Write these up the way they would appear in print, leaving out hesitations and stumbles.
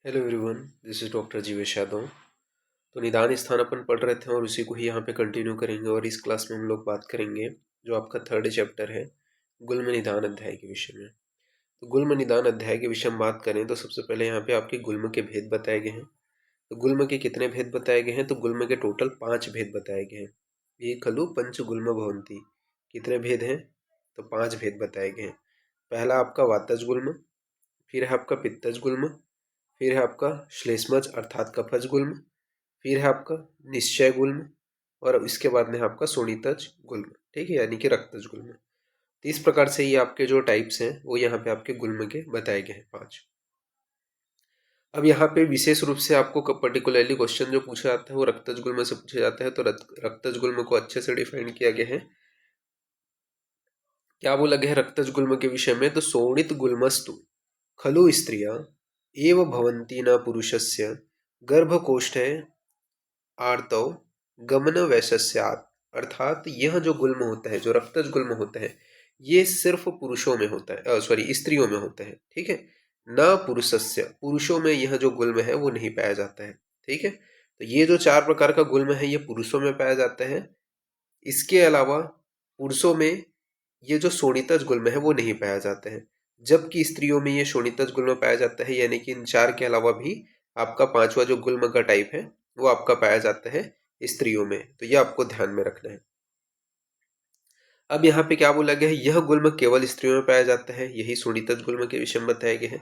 Hello everyone, this is doctor Jeevesh Yadav. तो निदान स्थान अपन पढ़ रहे थे और उसी को ही यहाँ पे कंटिन्यू करेंगे। और इस क्लास में हम लोग बात करेंगे जो आपका थर्ड चैप्टर है, गुल्म निदान अध्याय के विषय में। तो गुल्म निदान अध्याय के विषय में बात करें तो सबसे पहले यहाँ पे आपके गुल्म के भेद बताए गए हैं। तो गुल्म के कितने भेद बताए गए हैं? तो गुल्म के टोटल 5 भेद बताए गए हैं। ये खलु पंच गुल्म भवंती। कितने भेद हैं? तो 5 भेद बताए गए हैं। पहला आपका वातज गुल्म, फिर है आपका पित्तज गुल्म, फिर है आपका श्लेष्मज अर्थात कफज गुल्म, फिर है आपका निश्चय गुल्म, और इसके बाद में है आपका शोणितज गुल्म। ठीक है, यानी कि रक्तज गुल्म। तो इस प्रकार से ये आपके जो टाइप्स हैं वो यहाँ पे आपके गुल्म के बताए गए हैं 5। अब यहाँ पे विशेष रूप से आपको पर्टिकुलरली क्वेश्चन जो पूछा जाता है वो रक्तज गुल्म से पूछा जाता है। तो रक्तज गुल्म को अच्छे से डिफाइन किया गया है। क्या बोला गया है रक्तज गुल्म के विषय में? तो शोणित गुल्मस्तु खलु स्त्रिया एव भवन्ति न पुरुषस्य गर्भकोष्ठे आर्तव गमन वैशस्यात्। अर्थात यह जो गुल्म होता है, जो रक्तज गुल्म होता है, ये सिर्फ पुरुषों में होता है, सॉरी स्त्रियों में होता है। ठीक है, न पुरुषस्य, पुरुषों में यह जो गुल्म है वो नहीं पाया जाता है। ठीक है, तो ये जो 4 प्रकार का गुल्म है ये पुरुषों में पाया जाता है। इसके अलावा पुरुषों में ये जो शोणितज गुल्म है वो नहीं पाया जाता है, जबकि स्त्रियों में ये शोणितज गुल्म पाया जाता है। यानी कि इन 4 के अलावा भी आपका 5वां जो गुल्म का टाइप है वो आपका पाया जाता है स्त्रियों में। तो ये आपको ध्यान में रखना है। अब यहाँ पे क्या बोला गया है? यह गुल्म केवल स्त्रियों में पाया जाता है, यही शोणितज गुल्म के विषय में बताया गया है।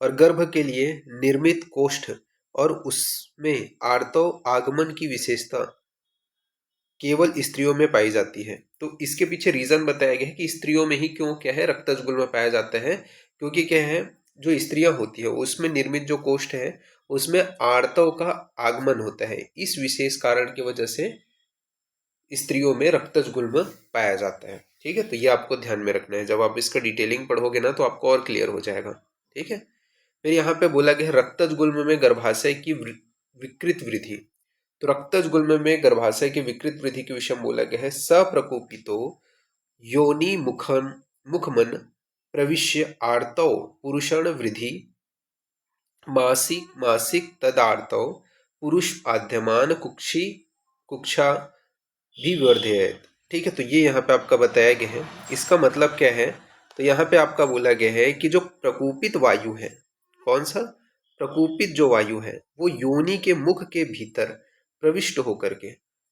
और गर्भ के लिए निर्मित कोष्ठ और उसमें आर्तव आगमन की विशेषता केवल स्त्रियों में पाई जाती है। तो इसके पीछे रीजन बताया गया है कि स्त्रियों में ही क्यों क्या है रक्तज गुल्म पाया जाता है। क्योंकि क्या है, जो स्त्रियां होती है उसमें निर्मित जो कोष्ठ है उसमें आर्तव का आगमन होता है। इस विशेष कारण की वजह से स्त्रियों में रक्तज गुल्म पाया जाता है। ठीक है, तो ये आपको ध्यान में रखना है। जब आप इसका डिटेलिंग पढ़ोगे ना तो आपको और क्लियर हो जाएगा। ठीक है, फिर यहाँ पे बोला गया रक्तज गुल्म में गर्भाशय की विकृत वृद्धि। तो रक्तज गुल्म में गर्भाशय की विकृत वृद्धि के विषय में बोला गया है सप्रकोपितो योनि मुखमन प्रविश्य आर्तव पुरुषण वृद्धि मासिक मासिक तदार्तव पुरुष आद्यमान कुक्षा भी वर्धेत। ठीक है, तो ये यहाँ पे आपका बताया गया है। इसका मतलब क्या है? तो यहाँ पे आपका बोला गया है कि जो प्रकोपित वायु है, कौन सा प्रकोपित जो वायु है, वो योनि के मुख के भीतर प्रविष्ट होकर के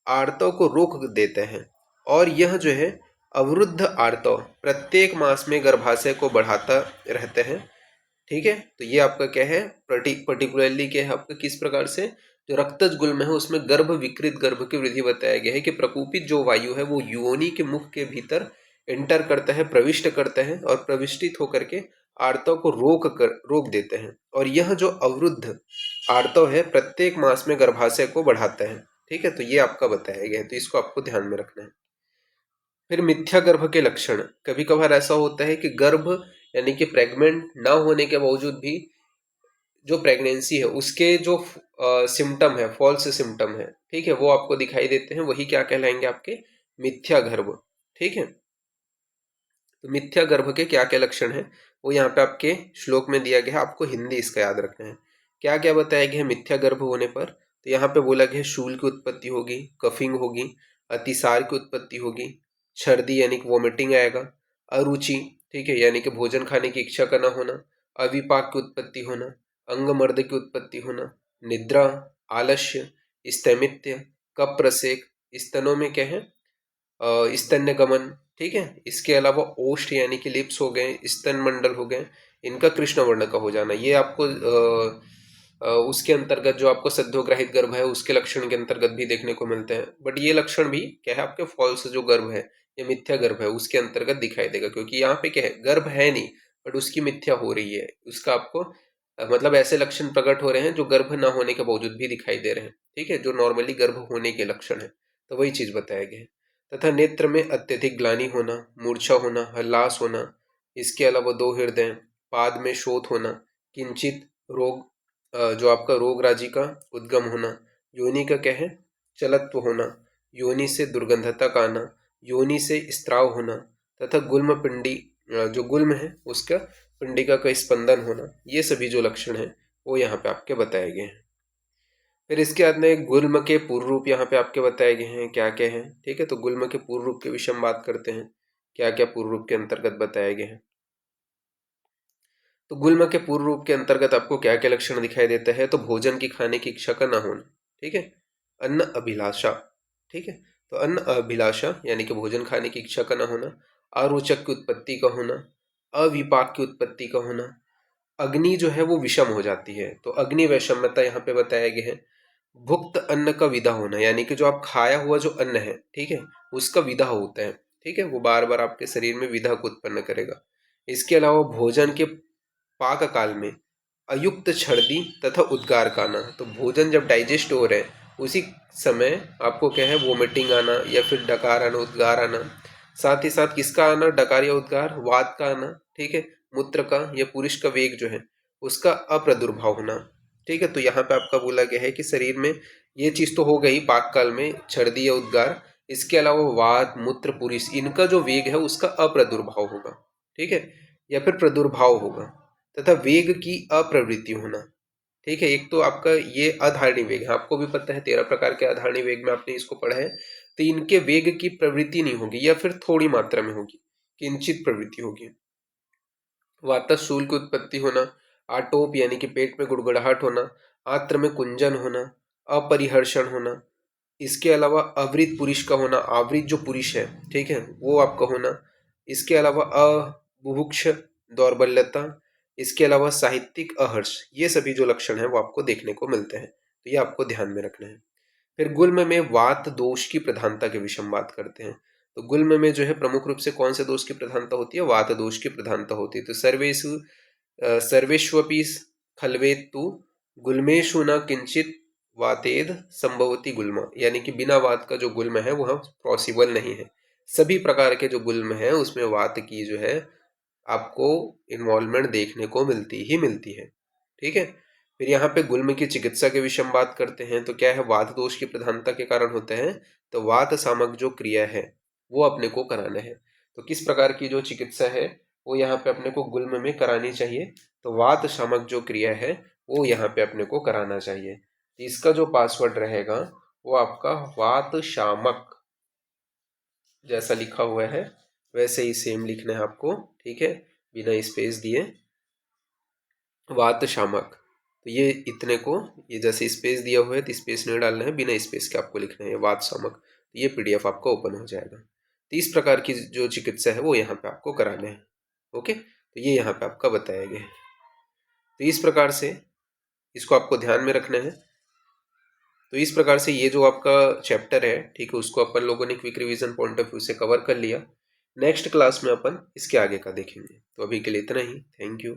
आर्तव को रोक देते हैं। और यह जो है अवरुद्ध आर्तव प्रत्येक मास में गर्भाशय को बढ़ाता रहते हैं। ठीक है, तो ये आपका क्या है पर्टिकुलरली क्या है आपका किस प्रकार से जो रक्तज गुल्म है उसमें गर्भ की वृद्धि बताया गया है कि प्रकोपित जो वायु है वो योनि के मुख के भीतर एंटर करता है, प्रविष्ट करता है, और प्रविष्टित होकर के आर्तव को रोक देते हैं। और यह जो अवरुद्ध आर्तव है प्रत्येक मास में गर्भाशय को बढ़ाता है। ठीक है, तो ये आपका बताया गया है, तो इसको आपको ध्यान में रखना है। फिर मिथ्या गर्भ के लक्षण। कभी कभार ऐसा होता है कि गर्भ यानी कि प्रेग्नेंट ना होने के बावजूद भी जो प्रेगनेंसी है उसके जो सिम्टम है, फॉल्स सिम्टम है, ठीक है, वो आपको दिखाई देते हैं, वही क्या कहलाएंगे आपके मिथ्या गर्भ। ठीक है, तो मिथ्या गर्भ के क्या क्या लक्षण है वो यहाँ पे आपके श्लोक में दिया गया है, आपको हिंदी इसका याद रखना है। क्या क्या बताया गया है मिथ्या गर्भ होने पर? तो यहाँ पे बोला गया है शूल की उत्पत्ति होगी, कफिंग होगी, अतिसार की उत्पत्ति होगी, छर्दी यानी कि वॉमिटिंग आएगा, अरुचि, ठीक है, यानी कि भोजन खाने की इच्छा का ना होना, अविपाक की उत्पत्ति होना, अंगमर्द की उत्पत्ति होना, निद्रा, आलस्य, स्थैमित्य, कप्रसेक, स्तनों में क्या है स्तन्य गमन। ठीक है, इसके अलावा ओष्ठ यानी कि लिप्स हो गए, स्तन मंडल हो गए, इनका कृष्ण वर्ण का हो जाना, ये आपको उसके अंतर्गत जो आपको सद्योग्राहित गर्भ है उसके लक्षण के अंतर्गत भी देखने को मिलते हैं। बट ये लक्षण भी क्या है आपके फॉल्स जो गर्भ है या मिथ्या गर्भ है उसके अंतर्गत दिखाई देगा, क्योंकि यहाँ पे क्या है गर्भ है नहीं बट उसकी मिथ्या हो रही है, उसका आपको मतलब ऐसे लक्षण प्रकट हो रहे हैं जो गर्भ ना होने के बावजूद भी दिखाई दे रहे हैं। ठीक है, जो नॉर्मली गर्भ होने के लक्षण है, तो वही चीज बताया गया है। तथा नेत्र में अत्यधिक ग्लानि होना, मूर्छा होना, हल्लास होना, इसके अलावा 2 हृदय, पाद में शोथ होना, किंचित रोग जो आपका रोग राजी का उद्गम होना, योनि का क्या है चलत्व होना, योनि से दुर्गंधता का आना, योनि से स्त्राव होना, तथा गुल्म पिंडी जो गुल्म है उसका पिंडिका का स्पंदन होना, ये सभी जो लक्षण है वो यहाँ पे आपके बताए गए हैं। फिर इसके बाद में गुल्म के पूर्व रूप यहाँ पे आपके बताए गए हैं क्या क्या हैं। ठीक है, तो गुल्म के पूर्व रूप के विषय में बात करते हैं, क्या क्या पूर्व रूप के अंतर्गत बताए गए हैं। तो गुल्म के पूर्व रूप के अंतर्गत आपको क्या क्या लक्षण दिखाई देता है, तो भोजन की खाने की इच्छा का न होना। ठीक है, अन्न अभिलाषा। ठीक है, तो अन्न अभिलाषा यानी कि भोजन खाने की इच्छा का न होना, अरोचक की उत्पत्ति का होना, अविपाक की उत्पत्ति का होना, अग्नि जो है वो विषम हो जाती है, तो अग्नि वैषम्यता यहाँ पे बताया गया है। भुक्त अन्न का विदा होना यानी कि जो आप खाया हुआ जो अन्न है, ठीक है, उसका विदा होता है। ठीक है, वो बार बार आपके शरीर में विधा को उत्पन्न करेगा। इसके अलावा भोजन के पाक काल में अयुक्त छर्दी तथा उद्गार का आना, तो भोजन जब डाइजेस्ट हो रहे हैं उसी समय आपको क्या है, वोमिटिंग आना या फिर डकार आना, उद्गार आना। साथ ही साथ किसका आना, डकार या उद्गार, वात का आना। ठीक है, मूत्र का या पुरुष का वेग जो है उसका अप्रादुर्भाव होना। ठीक है, तो यहाँ पे आपका बोला गया है कि शरीर में ये चीज तो हो गई पाक काल में छर्दी या उद्गार, इसके अलावा वात मूत्र पुरुष इनका जो वेग है उसका अप्रादुर्भाव होगा। ठीक है, या फिर प्रादुर्भाव होगा, तथा वेग की अप्रवृत्ति होना। ठीक है, एक तो आपका ये अधारणी वेग है, आपको भी पता है 13 प्रकार के अधारणी वेग में आपने इसको पढ़ा है। तो इनके वेग की प्रवृत्ति नहीं होगी या फिर थोड़ी मात्रा में होगी, किंचित प्रवृत्ति होगी। वातशूल की उत्पत्ति होना, आटोप यानी कि पेट में गुड़गुड़ाहट होना, आत्र में कुंजन होना, अपरिहर्षण होना। इसके अलावा अवृत पुरुष का होना, आवृत जो पुरुष है, ठीक है, वो आपका होना। इसके अलावा अबुभुक्ष दौर्बल्यता, इसके अलावा साहित्यिक अहर्ष, ये सभी जो लक्षण है वो आपको देखने को मिलते हैं, तो ये आपको ध्यान में रखना है। फिर गुल्म में वात दोष की प्रधानता के विषय में बात करते हैं। तो गुल्म में जो है प्रमुख रूप से कौन से दोष की प्रधानता होती है, वात दोष की प्रधानता होती है। तो सर्वेष्वपि खलवेत्तु गुल्मेशु न किंचित वातेद संभवती गुल्म, यानी कि बिना वात का जो गुल्म है वह पॉसिबल नहीं है। सभी प्रकार के जो गुल्म है उसमें वात की जो है आपको इन्वॉल्वमेंट देखने को मिलती ही मिलती है। ठीक है, फिर यहाँ पे गुल्म की चिकित्सा के विषय में बात करते हैं। तो क्या है, वात दोष की प्रधानता के कारण होते हैं, तो वात सामक जो क्रिया है वो अपने को कराना है। तो किस प्रकार की जो चिकित्सा है वो यहाँ पे अपने को गुल्म में करानी चाहिए, तो वात शामक जो क्रिया है वो यहाँ पे अपने को कराना चाहिए। तो इसका जो पासवर्ड रहेगा वो आपका वात शामक, जैसा लिखा हुआ है वैसे ही सेम लिखना है आपको। ठीक है, बिना स्पेस दिए वात शामक। तो ये इतने को, ये जैसे स्पेस दिया हुआ है तो स्पेस नहीं डालना है, बिना स्पेस के आपको लिखना है वात शामक। तो ये पीडीएफ आपका ओपन हो जाएगा। तो इस प्रकार की जो चिकित्सा है वो यहाँ पे आपको कराना है। ओके, तो ये यहाँ पे आपका बताया गया है। तो इस प्रकार से इसको आपको ध्यान में रखना है। तो इस प्रकार से ये जो आपका चैप्टर है, ठीक है, उसको अपन लोगों ने quick revision point of view से कवर कर लिया। नेक्स्ट क्लास में अपन इसके आगे का देखेंगे। तो अभी के लिए इतना ही, थैंक यू।